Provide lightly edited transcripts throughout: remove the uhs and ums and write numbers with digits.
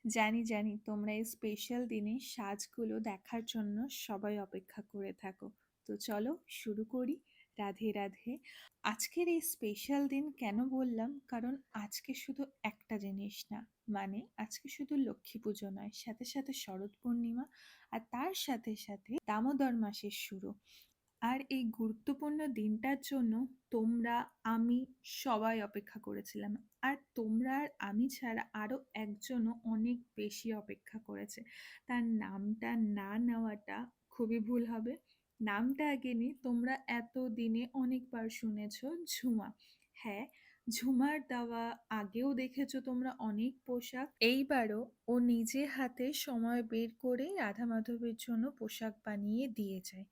জানি, জানি তোমরা এই স্পেশাল দিনে সাজগুলো দেখার জন্য সবাই অপেক্ষা করে থাকো। তো চলো শুরু করি। রাধে রাধে। আজকের এই স্পেশাল দিন কেন বললাম? কারণ আজকে শুধু একটা জিনিস না, মানে আজকে শুধু লক্ষ্মী পুজো নয়, সাথে সাথে শরৎ পূর্ণিমা আর তার সাথে সাথে দামোদর মাসের শুরু। আর এই গুরুত্বপূর্ণ দিনটার জন্য তোমরা, আমি সবাই অপেক্ষা করেছিলাম। আর তোমরা আর আমি ছাড়া আরও একজনও অনেক বেশি অপেক্ষা করেছে। তার নামটা না নেওয়াটা খুবই ভুল হবে। নামটা আগে নিই। তোমরা এত দিনে অনেকবার শুনেছ ঝুমা। হ্যাঁ, ঝুমার দেওয়া আগেও দেখেছো তোমরা অনেক পোশাক। এইবারও ও নিজে হাতে সময় বের করে রাধা মাধবের জন্য পোশাক বানিয়ে দিয়ে যায়।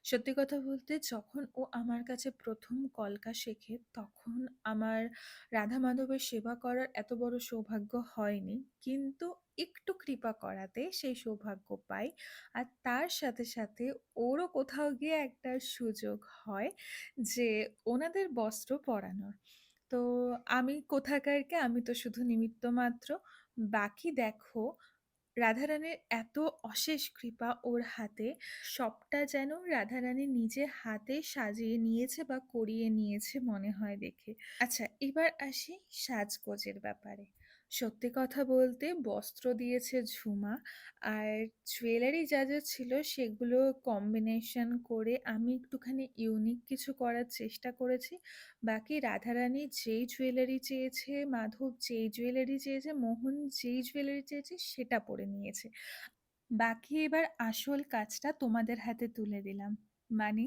সত্যি কথা বলতে যখন ও আমার কাছে প্রথম কলকা শেখে তখন আমার রাধা মাধবের সেবা করার এত বড় সৌভাগ্য হয়নি, কিন্তু একটু কৃপা করাতে সেই সৌভাগ্য পাই। আর তার সাথে সাথে ওরও কোথাও গিয়ে একটা সুযোগ হয় যে ওনাদের বস্ত্র পরানোর। তো আমি কোথাকারকে, আমি তো শুধু নিমিত্ত মাত্র। বাকি দেখো, রাধারানীর এত অশেষ কৃপা ওর হাতে, সবটা যেন রাধারানী নিজে হাতে সাজিয়ে নিয়েছে বা করিয়ে নিয়েছে মনে হয় দেখে। আচ্ছা, এবার আসি সাজগোজের ব্যাপারে। সত্যি কথা বলতে বস্ত্র দিয়েছে ঝুমা, আর জুয়েলারি যা যা ছিল সেগুলো কম্বিনেশন করে আমি একটুখানি ইউনিক কিছু করার চেষ্টা করেছি। বাকি রাধারানী যেই জুয়েলারি চেয়েছে, মাধব যেই জুয়েলারি চেয়েছে, মোহন যেই জুয়েলারি চেয়েছে সেটা পরে নিয়েছে। বাকি এবার আসল কাজটা তোমাদের হাতে তুলে দিলাম। মানে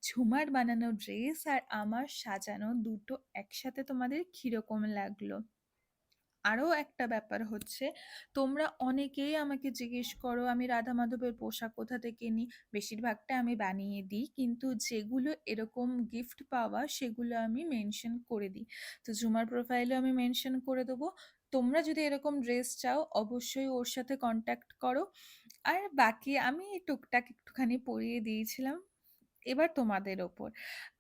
ঝুমার বানানো ড্রেস আর আমার সাজানো দুটো একসাথে তোমাদের কিরকম লাগলো? আরও একটা ব্যাপার হচ্ছে, তোমরা অনেকেই আমাকে জিজ্ঞেস করো আমি রাধা মাধবের পোশাক কোথা থেকে নিই। বেশিরভাগটা আমি বানিয়ে দিই, কিন্তু যেগুলো এরকম গিফট পাওয়া সেগুলো আমি মেনশন করে দিই। তো ঝুমার প্রোফাইলে আমি মেনশন করে দেবো। তোমরা যদি এরকম ড্রেস চাও অবশ্যই ওর সাথে কন্ট্যাক্ট করো। আর বাকি আমি টুকটাক একটুখানি পরিয়ে দিয়েছিলাম। এবার তোমাদের ওপর।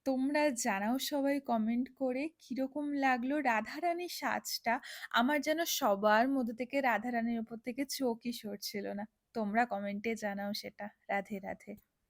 তোমরা জানাও সবাই কমেন্ট করে কিরকম লাগলো রাধারানীর সাজটা। আমার যেন সবার মধ্যে থেকে রাধারানীর ওপর থেকে চোখই সরছিল না। তোমরা কমেন্টে জানাও সেটা। রাধে রাধে।